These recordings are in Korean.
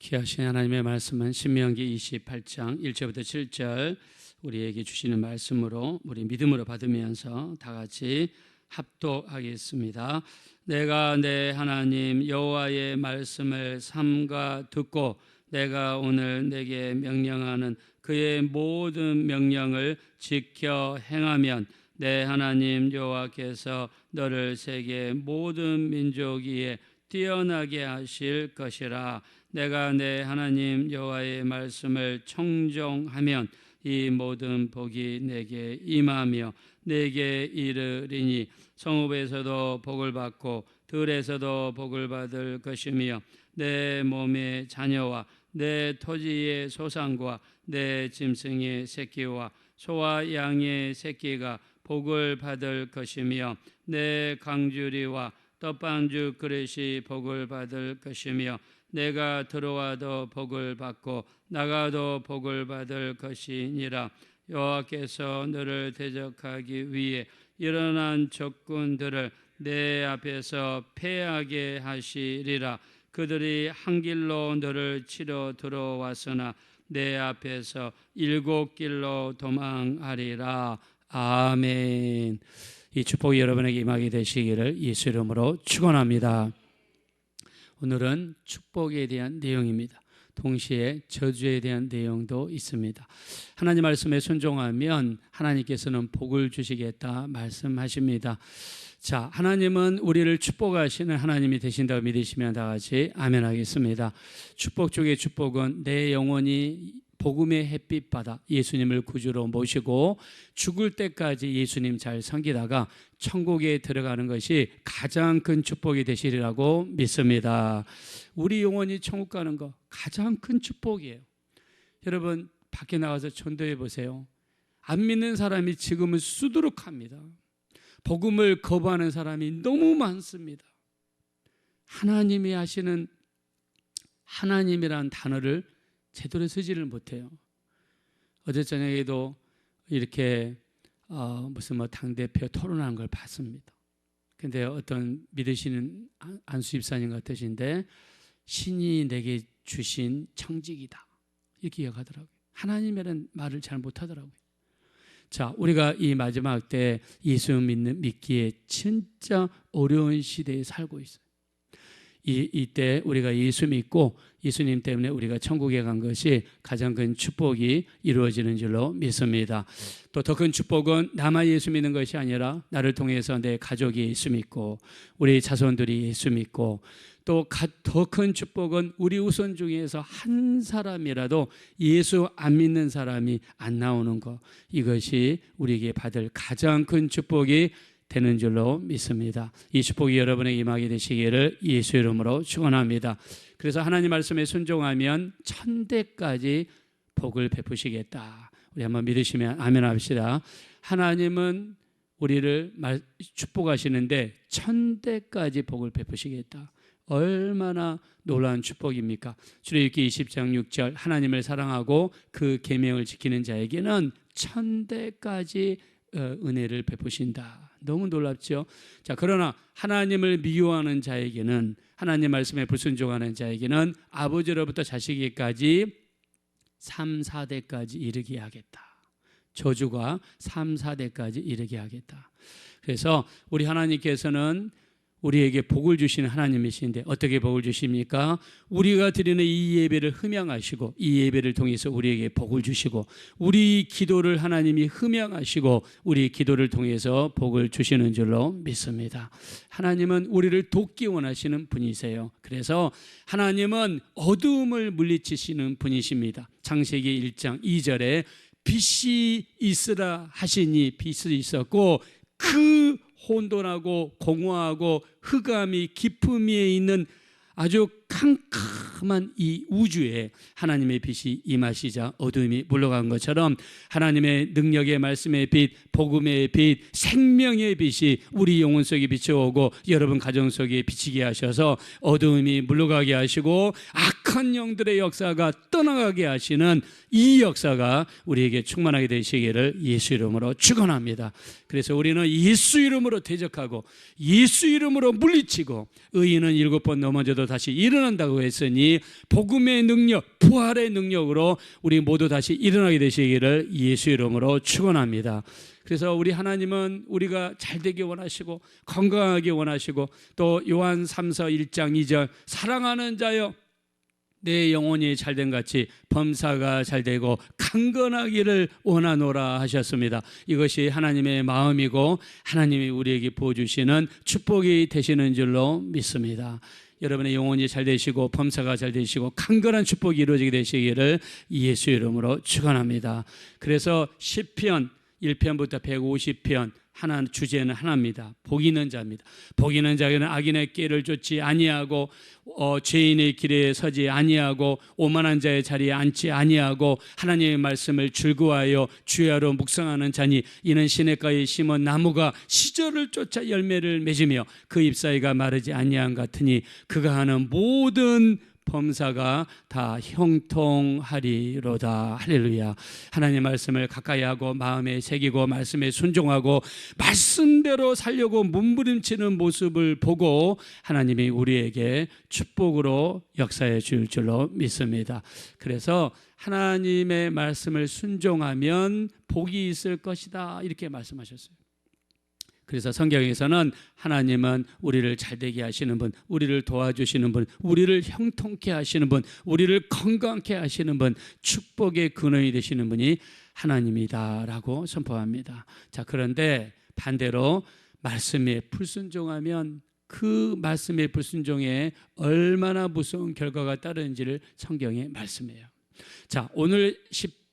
귀하신 하나님의 말씀은 신명기 28장 1절부터 7절 우리에게 주시는 말씀으로 우리 믿음으로 받으면서 다 같이 합독하겠습니다. 내가 내 하나님 여호와의 말씀을 삼가 듣고 내가 오늘 내게 명령하는 그의 모든 명령을 지켜 행하면 내 하나님 여호와께서 너를 세계 모든 민족 위에 뛰어나게 하실 것이라. 내가 내 하나님 여호와의 말씀을 청종하면 이 모든 복이 내게 임하며 내게 이르리니 성읍에서도 복을 받고 들에서도 복을 받을 것이며 내 몸의 자녀와 내 토지의 소산과 내 짐승의 새끼와 소와 양의 새끼가 복을 받을 것이며 내 강주리와 떡반죽 그릇이 복을 받을 것이며 내가 들어와도 복을 받고 나가도 복을 받을 것이니라. 여호와께서 너를 대적하기 위해 일어난 적군들을 내 앞에서 패하게 하시리라. 그들이 한 길로 너를 치러 들어왔으나 내 앞에서 7 길로 도망하리라. 아멘. 이 축복이 여러분에게 임하게 되시기를 예수 이름으로 축원합니다. 오늘은 축복에 대한 내용입니다. 동시에 저주에 대한 내용도 있습니다. 하나님 말씀에 순종하면 하나님께서는 복을 주시겠다 말씀하십니다. 자, 하나님은 우리를 축복하시는 하나님이 되신다고 믿으시면 다 같이 아멘 하겠습니다. 축복 중의 축복은 내 영혼이 복음의 햇빛 받아 예수님을 구주로 모시고 죽을 때까지 예수님 잘 섬기다가 천국에 들어가는 것이 가장 큰 축복이 되시리라고 믿습니다. 우리 영혼이 천국 가는 거 가장 큰 축복이에요. 여러분 밖에 나가서 전도해 보세요. 안 믿는 사람이 지금은 수두룩합니다. 복음을 거부하는 사람이 너무 많습니다. 하나님이 하시는 하나님이라는 단어를 제대로 쓰지를 못해요. 어제 저녁에도 이렇게 무슨 당대표 토론하는 걸 봤습니다. 근데 어떤 믿으시는 안수 집사님 같으신데 신이 내게 주신 청직이다 이렇게 이야기하더라고요. 하나님이라는 말을 잘 못하더라고요. 자, 우리가 이 마지막 때 예수 믿기에 진짜 어려운 시대에 살고 있어요. 이때 우리가 예수 믿고 예수님 때문에 우리가 천국에 간 것이 가장 큰 축복이 이루어지는 줄로 믿습니다. 또 더 큰 축복은 나만 예수 믿는 것이 아니라 나를 통해서 내 가족이 예수 믿고 우리 자손들이 예수 믿고 또 더 큰 축복은 우리 후손 중에서 한 사람이라도 예수 안 믿는 사람이 안 나오는 것, 이것이 우리에게 받을 가장 큰 축복이 되는 줄로 믿습니다. 이 축복이 여러분에게 임하게 되시기를 예수 이름으로 축원합니다. 그래서 하나님 말씀에 순종하면 천대까지 복을 베푸시겠다. 우리 한번 믿으시면 아멘 합시다. 하나님은 우리를 축복하시는데 천대까지 복을 베푸시겠다. 얼마나 놀라운 축복입니까? 출애굽기 20장 6절 하나님을 사랑하고 그 계명을 지키는 자에게는 천대까지 은혜를 베푸신다. 너무 놀랍죠? 자, 그러나 하나님을 미워하는 자에게는, 하나님 말씀에 불순종하는 자에게는 아버지로부터 자식에게까지 3, 4대까지 이르게 하겠다. 저주가 3, 4대까지 이르게 하겠다. 그래서 우리 하나님께서는 우리에게 복을 주시는 하나님이신데 어떻게 복을 주십니까? 우리가 드리는 이 예배를 흠양하시고 이 예배를 통해서 우리에게 복을 주시고 우리 기도를 하나님이 흠양하시고 우리 기도를 통해서 복을 주시는 줄로 믿습니다. 하나님은 우리를 돕기 원하시는 분이세요. 그래서 하나님은 어두움을 물리치시는 분이십니다. 창세기 1장 2절에 빛이 있으라 하시니 빛이 있었고 그 혼돈하고 공허하고 흑암이 깊음 위에 있는 아주 캄캄한 이 우주에 하나님의 빛이 임하시자 어둠이 물러간 것처럼 하나님의 능력의 말씀의 빛, 복음의 빛, 생명의 빛이 우리 영혼 속에 비춰오고 여러분 가정 속에 비치게 하셔서 어둠이 물러가게 하시고 악한 영들의 역사가 떠나가게 하시는 이 역사가 우리에게 충만하게 되시기를 예수 이름으로 축원합니다. 그래서 우리는 예수 이름으로 대적하고 예수 이름으로 물리치고 의인은 7번 넘어져도 다시 일어난다고 했으니 복음의 능력, 부활의 능력으로 우리 모두 다시 일어나게 되시기를 예수 이름으로 축원합니다. 그래서 우리 하나님은 우리가 잘되기 원하시고 건강하게 원하시고 또 요한 3서 1장 2절 사랑하는 자여 내 영혼이 잘된 같이 범사가 잘되고 강건하기를 원하노라 하셨습니다. 이것이 하나님의 마음이고 하나님이 우리에게 부어주시는 축복이 되시는 줄로 믿습니다. 여러분의 영혼이 잘 되시고 범사가 잘 되시고 강건한 축복이 이루어지게 되시기를 예수 이름으로 축원합니다. 그래서 시편 1편부터 150편 하나 주제는 하나입니다. 복 있는 자입니다. 복 있는 자에게는 악인의 길을 쫓지 아니하고 죄인의 길에 서지 아니하고 오만한 자의 자리에 앉지 아니하고 하나님의 말씀을 즐거워하여 주야로 묵상하는 자니 이는 시냇가에 심은 나무가 시절을 쫓아 열매를 맺으며 그 잎사이가 마르지 아니한 같으니 그가 하는 모든 범사가 다 형통하리로다. 할렐루야. 하나님의 말씀을 가까이 하고 마음에 새기고 말씀에 순종하고 말씀대로 살려고 몸부림치는 모습을 보고 하나님이 우리에게 축복으로 역사해 줄 줄로 믿습니다. 그래서 하나님의 말씀을 순종하면 복이 있을 것이다 이렇게 말씀하셨어요. 그래서 성경에서는 하나님은 우리를 잘되게 하시는 분, 우리를 도와주시는 분, 우리를 형통케 하시는 분, 우리를 건강케 하시는 분, 축복의 근원이 되시는 분이 하나님이다라고 선포합니다. 자, 그런데 반대로 말씀에 불순종하면 그 말씀의 불순종에 얼마나 무서운 결과가 따르는지를 성경에 말씀해요. 자, 오늘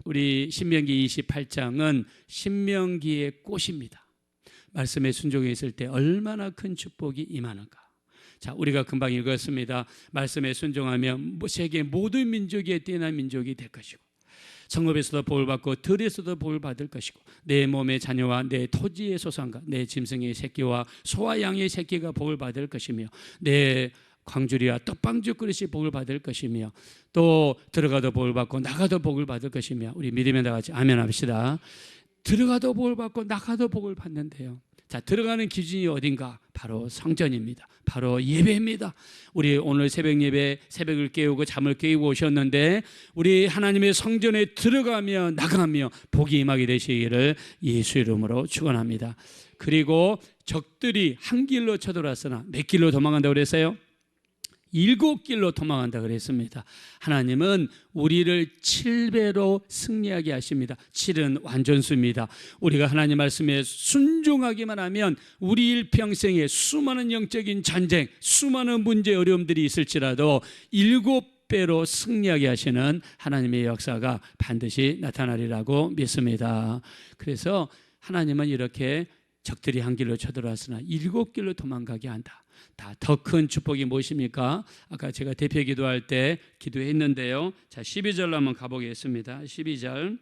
우리 신명기 28장은 신명기의 꽃입니다. 말씀에 순종해 있을 때 얼마나 큰 축복이 임하는가. 자, 우리가 금방 읽었습니다. 말씀에 순종하면 세계 모든 민족의 뛰어난 민족이 될 것이고 성읍에서도 복을 받고 들에서도 복을 받을 것이고 내 몸의 자녀와 내 토지의 소산과 내 짐승의 새끼와 소와 양의 새끼가 복을 받을 것이며 내 광주리와 떡방주 그릇이 복을 받을 것이며 또 들어가도 복을 받고 나가도 복을 받을 것이며 우리 믿으면 다 같이 아멘 합시다. 들어가도 복을 받고 나가도 복을 받는데요. 자, 들어가는 기준이 어딘가? 바로 성전입니다. 바로 예배입니다. 우리 오늘 새벽 예배 새벽을 깨우고 잠을 깨우고 오셨는데 우리 하나님의 성전에 들어가며 나가며 복이 임하게 되시기를 예수 이름으로 축원합니다. 그리고 적들이 한 길로 쳐들어왔으나 몇 길로 도망간다고 그랬어요? 7길로 도망간다 그랬습니다. 하나님은 우리를 7배로 승리하게 하십니다. 7은 완전수입니다. 우리가 하나님 말씀에 순종하기만 하면 우리 일평생에 수많은 영적인 전쟁, 수많은 문제 어려움들이 있을지라도 7배로 승리하게 하시는 하나님의 역사가 반드시 나타나리라고 믿습니다. 그래서 하나님은 이렇게 적들이 한 길로 쳐들어왔으나 7길로 도망가게 한다. 더 큰 축복이 무엇입니까? 아까 제가 대표 기도할 때 기도했는데요. 자, 12절로 한번 가보겠습니다. 12절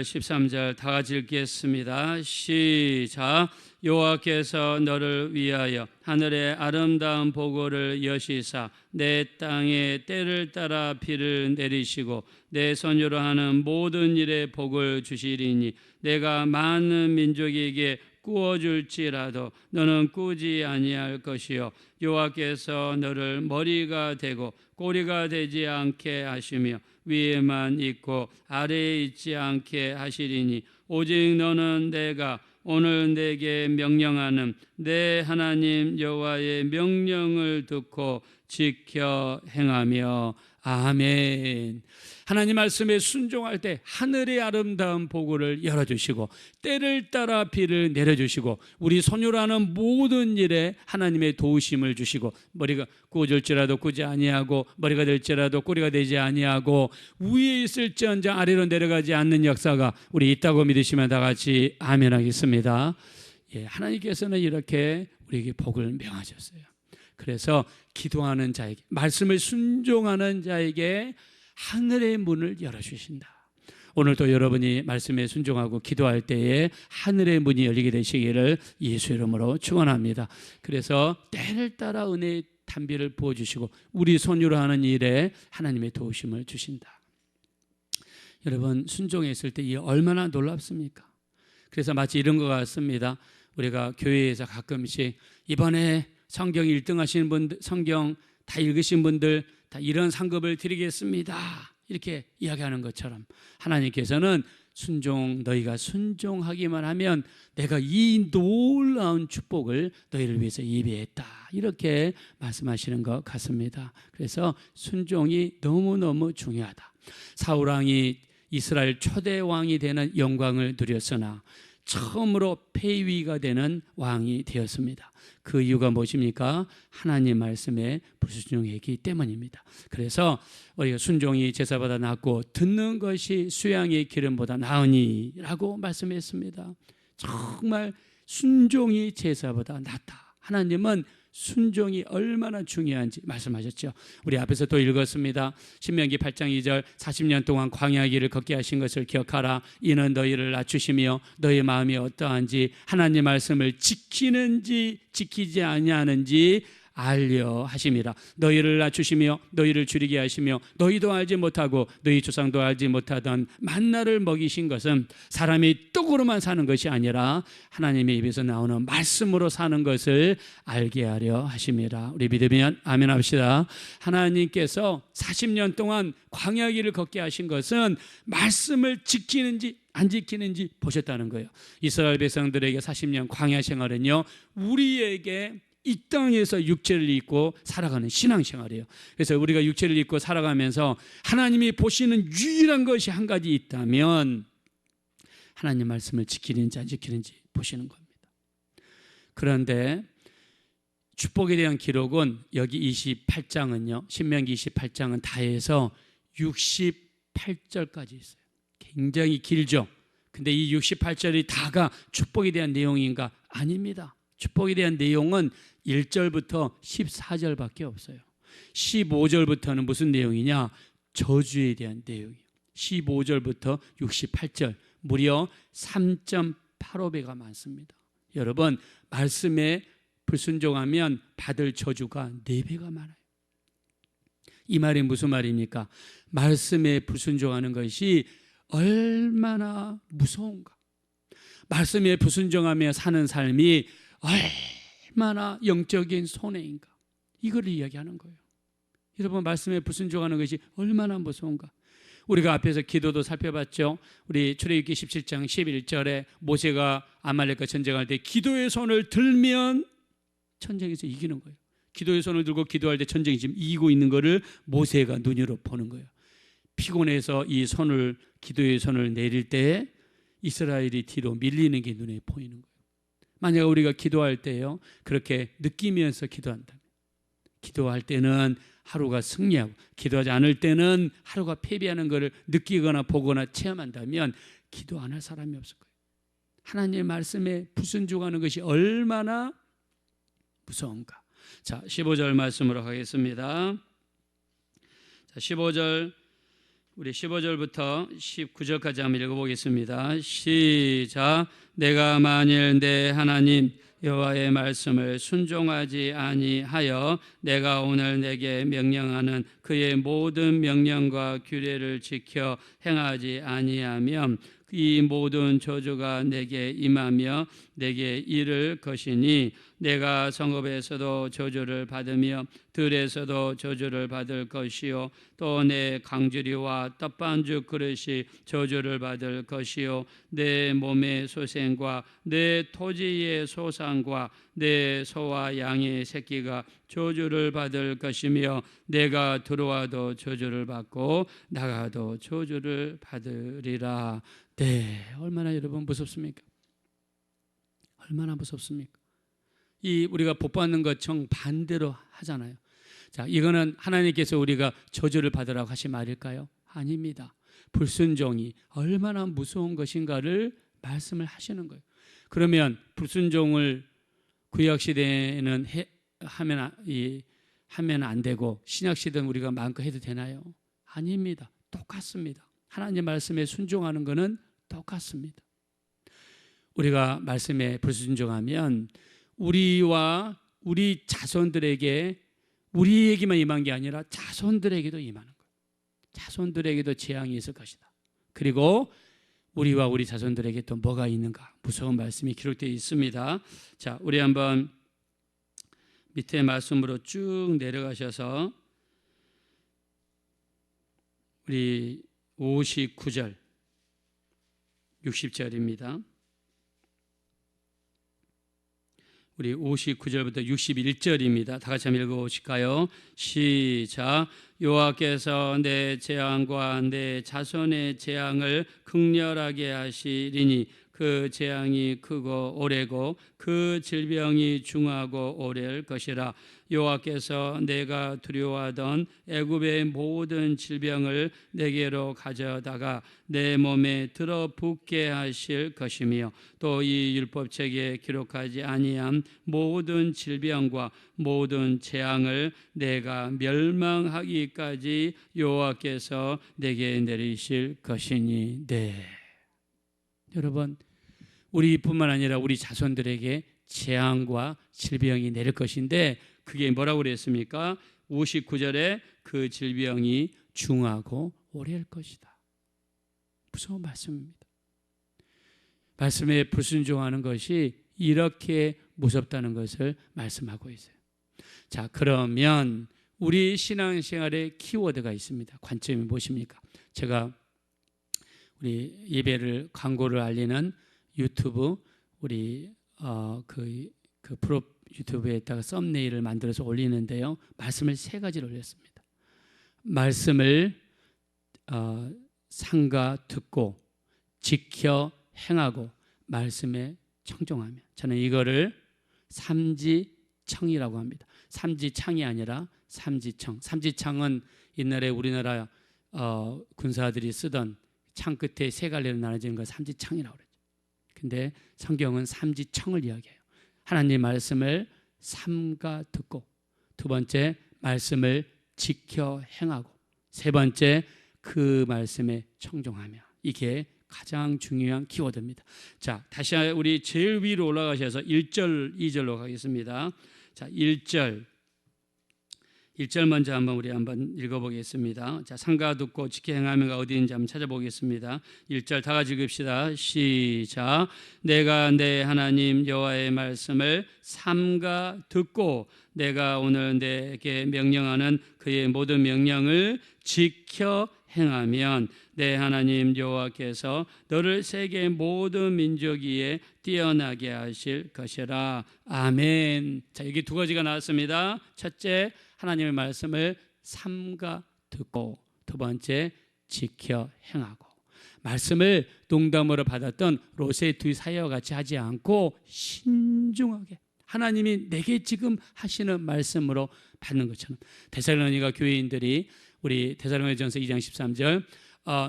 13절 다 같이 읽겠습니다. 시작. 여호와께서 너를 위하여 하늘의 아름다운 보고를 여시사 내 땅에 때를 따라 비를 내리시고 내 손으로 하는 모든 일에 복을 주시리니 내가 많은 민족에게 꾸어줄지라도 너는 꾸지 아니할 것이요 여호와께서 너를 머리가 되고 꼬리가 되지 않게 하시며 위에만 있고 아래에 있지 않게 하시리니 오직 너는 내가 오늘 내게 명령하는 내 하나님 여호와의 명령을 듣고 지켜 행하며 아멘. 하나님 말씀에 순종할 때 하늘의 아름다운 보고를 열어주시고 때를 따라 비를 내려주시고 우리 손으로 하는 모든 일에 하나님의 도우심을 주시고 머리가 꾸어질지라도 꾸지 아니하고 머리가 될지라도 꼬리가 되지 아니하고 위에 있을지언정 아래로 내려가지 않는 역사가 우리 있다고 믿으시면 다 같이 아멘 하겠습니다. 예, 하나님께서는 이렇게 우리에게 복을 명하셨어요. 그래서 기도하는 자에게 말씀을 순종하는 자에게 하늘의 문을 열어주신다. 오늘도 여러분이 말씀에 순종하고 기도할 때에 하늘의 문이 열리게 되시기를 예수 이름으로 축원합니다. 그래서 때를 따라 은혜의 단비를 부어주시고 우리 손으로 하는 일에 하나님의 도우심을 주신다. 여러분, 순종했을 때 이게 얼마나 놀랍습니까? 그래서 마치 이런 것 같습니다. 우리가 교회에서 가끔씩 이번에 성경 1등 하시는 분들, 성경 다 읽으신 분들 다 이런 상급을 드리겠습니다, 이렇게 이야기하는 것처럼 하나님께서는 너희가 순종하기만 하면 내가 이 놀라운 축복을 너희를 위해서 예비했다, 이렇게 말씀하시는 것 같습니다. 그래서 순종이 너무너무 중요하다. 사울왕이 이스라엘 초대 왕이 되는 영광을 누렸으나 처음으로 폐위가 되는 왕이 되었습니다. 그 이유가 무엇입니까? 하나님 말씀에 불순종했기 때문입니다. 그래서 우리가 순종이 제사보다 낫고 듣는 것이 수양의 기름보다 나으니 라고 말씀했습니다. 정말 순종이 제사보다 낫다. 하나님은 순종이 얼마나 중요한지 말씀하셨죠. 우리 앞에서 또 읽었습니다. 신명기 8장 2절 40년 동안 광야 길을 걷게 하신 것을 기억하라. 이는 너희를 낮추시며 너희 마음이 어떠한지 하나님 말씀을 지키는지 지키지 아니하는지 알려 하심이라. 너희를 낮추시며 너희를 줄이게 하시며 너희도 알지 못하고 너희 조상도 알지 못하던 만나를 먹이신 것은 사람이 떡으로만 사는 것이 아니라 하나님의 입에서 나오는 말씀으로 사는 것을 알게 하려 하심이라. 우리 믿으면 아멘 합시다. 하나님께서 40년 동안 광야 길을 걷게 하신 것은 말씀을 지키는지 안 지키는지 보셨다는 거예요. 이스라엘 백성들에게 40년 광야 생활은요, 우리에게 이 땅에서 육체를 입고 살아가는 신앙생활이에요. 그래서 우리가 육체를 입고 살아가면서 하나님이 보시는 유일한 것이 한 가지 있다면 하나님 말씀을 지키는지 안 지키는지 보시는 겁니다. 그런데 축복에 대한 기록은 여기 28장은요, 신명기 28장은 다 해서 68절까지 있어요. 굉장히 길죠. 근데 이 68절이 다가 축복에 대한 내용인가? 아닙니다. 축복에 대한 내용은 1절부터 14절밖에 없어요. 15절부터는 무슨 내용이냐? 저주에 대한 내용이에요. 15절부터 68절 무려 3.85배가 많습니다. 여러분, 말씀에 불순종하면 받을 저주가 4배가 많아요. 이 말이 무슨 말입니까? 말씀에 불순종하는 것이 얼마나 무서운가. 말씀에 불순종하며 사는 삶이 얼마나 영적인 손해인가, 이걸 이야기하는 거예요. 여러분, 말씀에 불순종하는 것이 얼마나 무서운가. 우리가 앞에서 기도도 살펴봤죠. 우리 출애굽기 17장 11절에 모세가 아말렉과 전쟁할 때 기도의 손을 들면 전쟁에서 이기는 거예요. 기도의 손을 들고 기도할 때 전쟁이 지금 이기고 있는 거를 모세가 눈으로 보는 거예요. 피곤해서 이 손을, 기도의 손을 내릴 때 이스라엘이 뒤로 밀리는 게 눈에 보이는 거예요. 만약 우리가 기도할 때요, 그렇게 느끼면서 기도한다면, 기도할 때는 하루가 승리하고 기도하지 않을 때는 하루가 패배하는 것을 느끼거나 보거나 체험한다면 기도 안 할 사람이 없을 거예요. 하나님의 말씀에 불순종하는 것이 얼마나 무서운가. 자, 15절 말씀으로 가겠습니다. 자, 15절, 우리 15절부터 19절까지 한번 읽어보겠습니다. 시작. 내가 만일 내 하나님 여호와의 말씀을 순종하지 아니하여 내가 오늘 내게 명령하는 그의 모든 명령과 규례를 지켜 행하지 아니하면 이 모든 저주가 내게 임하며 내게 이를 것이니 내가 성읍에서도 저주를 받으며 들에서도 저주를 받을 것이요 또 내 강주리와 떡반죽 그릇이 저주를 받을 것이요 내 몸의 소생과 내 토지의 소산과 내 소와 양의 새끼가 저주를 받을 것이며 내가 들어와도 저주를 받고 나가도 저주를 받으리라. 네, 얼마나 여러분 무섭습니까? 얼마나 무섭습니까? 이 우리가 복 받는 것 정반대로 하잖아요. 자, 이거는 하나님께서 우리가 저주를 받으라고 하신 말일까요? 아닙니다. 불순종이 얼마나 무서운 것인가를 말씀을 하시는 거예요. 그러면 불순종을 구약 시대에는 하면 안 되고 신약 시대는 우리가 마음껏 해도 되나요? 아닙니다. 똑같습니다. 하나님 말씀에 순종하는 것은 똑같습니다. 우리가 말씀에 불순종하면 우리와 우리 자손들에게, 우리에게만 임한 게 아니라 자손들에게도 임하는 거예요. 자손들에게도 재앙이 있을 것이다. 그리고 우리와 우리 자손들에게 또 뭐가 있는가, 무서운 말씀이 기록되어 있습니다. 자, 우리 한번 밑에 말씀으로 쭉 내려가셔서 우리 59절 60절입니다. 우리 59절부터 61절입니다. 다 같이 한번 읽어보실까요? 시작. 여호와께서 내 재앙과 내 자손의 재앙을 극렬하게 하시리니 그 재앙이 크고 오래고 그 질병이 중하고 오래일 것이라. 여호와께서 내가 두려워하던 애굽의 모든 질병을 내게로 가져다가 내 몸에 들어붙게 하실 것이며 또 이 율법책에 기록하지 아니한 모든 질병과 모든 재앙을 내가 멸망하기까지 여호와께서 내게 내리실 것이니. 네, 여러분, 우리뿐만 아니라 우리 자손들에게 재앙과 질병이 내릴 것인데 그게 뭐라고 그랬습니까? 59절에 그 질병이 중하고 오래일 것이다. 무서운 말씀입니다. 말씀에 불순종하는 것이 이렇게 무섭다는 것을 말씀하고 있어요. 자, 그러면 우리 신앙생활에 키워드가 있습니다. 관점이 무엇입니까? 제가 우리 예배를 광고를 알리는 유튜브 우리 그 프로 유튜브에다가 썸네일을 만들어서 올리는데요. 말씀을 3가지를 올렸습니다. 말씀을 삼가 듣고 지켜 행하고 말씀에 청종하며, 저는 이거를 삼지청이라고 합니다. 삼지창이 아니라 삼지청. 삼지창은 옛날에 우리나라 군사들이 쓰던 창 끝에 3갈래로 나눠지는 걸 삼지창이라고 그러죠. 근데 성경은 삼지청을 이야기해요. 하나님 말씀을 삼가 듣고, 2번째 말씀을 지켜 행하고, 3번째 그 말씀에 청종하며. 이게 가장 중요한 키워드입니다. 자, 다시 우리 제일 위로 올라가셔서 1절, 2절로 가겠습니다. 자, 1절 먼저 우리 한번 읽어보겠습니다. 자, 삼가 듣고 지켜 행하며가 어디 있는지 한번 찾아보겠습니다. 1절 다 같이 읽읍시다. 시작. 내가 내 하나님 여호와의 말씀을 삼가 듣고 내가 오늘 내게 명령하는 그의 모든 명령을 지켜 행하면 내 하나님 여호와께서 너를 세계 모든 민족 위에 뛰어나게 하실 것이라. 아멘. 자, 여기 2가지가 나왔습니다. 첫째, 하나님의 말씀을 삼가 듣고, 2번째, 지켜 행하고. 말씀을 농담으로 받았던 롯의 2 사이와 같이 하지 않고 신중하게 하나님이 내게 지금 하시는 말씀으로 받는 것처럼, 데살로니가 교회인들이 우리 데살로니가전서 2장 13절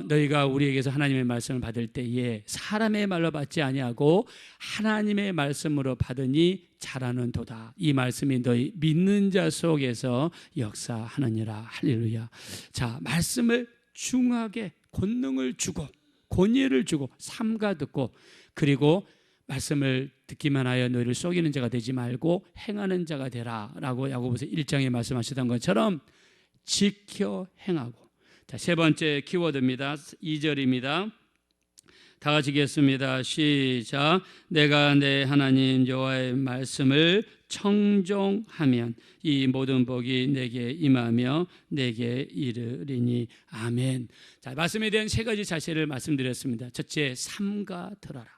너희가 우리에게서 하나님의 말씀을 받을 때에 사람의 말로 받지 아니하고 하나님의 말씀으로 받으니 잘하는도다. 이 말씀이 너희 믿는 자 속에서 역사하느니라. 할렐루야. 자, 말씀을 중하게 권능을 주고 권위를 주고 삼가 듣고, 그리고 말씀을 듣기만 하여 너희를 속이는 자가 되지 말고 행하는 자가 되라 라고 야고보서 1장에 말씀하시던 것처럼 지켜 행하고. 자, 3번째 키워드입니다. 2절입니다. 다 같이 읽겠습니다. 시작. 내가 내 하나님 여호와의 말씀을 청종하면 이 모든 복이 내게 임하며 내게 이르리니. 아멘. 자, 말씀에 대한 3가지 자세를 말씀드렸습니다. 첫째, 삼가 들어라.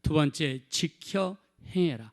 2번째, 지켜 행해라.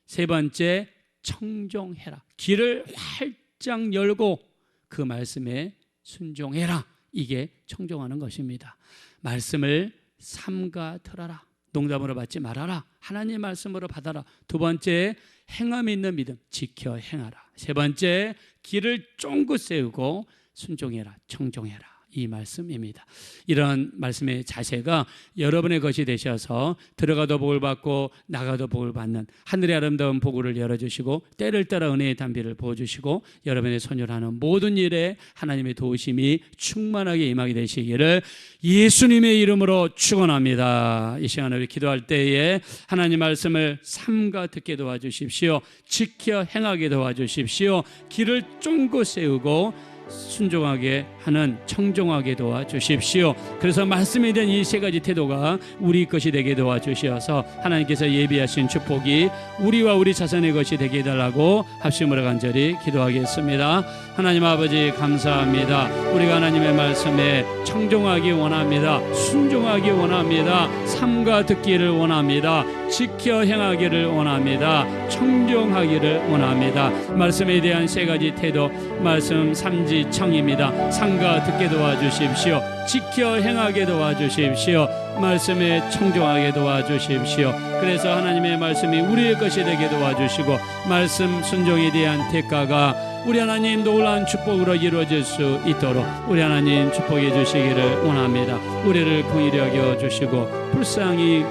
3번째, 청종해라. 길을 활짝 열고 그 말씀에 순종해라. 이게 청종하는 것입니다. 말씀을 삼가 들어라. 농담으로 받지 말아라. 하나님의 말씀으로 받아라. 2번째, 행함이 있는 믿음, 지켜 행하라. 3번째, 길을 쫑긋 세우고 순종해라, 청종해라. 이 말씀입니다. 이런 말씀의 자세가 여러분의 것이 되셔서 들어가도 복을 받고 나가도 복을 받는 하늘의 아름다운 복을 열어주시고 때를 따라 은혜의 담비를 부어주시고 여러분의 손율하는 모든 일에 하나님의 도우심이 충만하게 임하게 되시기를 예수님의 이름으로 축원합니다. 이 시간에 우리 기도할 때에 하나님 말씀을 삼가 듣게 도와주십시오. 지켜 행하게 도와주십시오. 길을 쫑긋 세우고 순종하게 하는 청종하게 도와주십시오. 그래서 말씀에 대한 이 세 가지 태도가 우리 것이 되게 도와주셔서 하나님께서 예비하신 축복이 우리와 우리 자손의 것이 되게 해달라고 합심으로 간절히 기도하겠습니다. 하나님 아버지 감사합니다. 우리가 하나님의 말씀에 청종하기 원합니다. 순종하기 원합니다. 삼가 듣기를 원합니다. 지켜 행하기를 원합니다. 청종하기를 원합니다. 말씀에 대한 세 가지 태도, 말씀 삼지청입니다. 삼가 듣게 도와주십시오. 지켜 행하게 도와주십시오. 말씀에 청종하게 도와주십시오. 그래서 하나님의 말씀이 우리의 것이 되게 도와주시고 말씀 순종에 대한 대가가 우리 하나님 놀라운 축복으로 이루어질 수 있도록 우리 하나님 축복해 주시기를 원합니다. 우리를 긍휼히 여겨주시고 불쌍히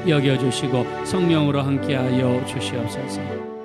여겨주시고 성령으로 함께하여 주시옵소서.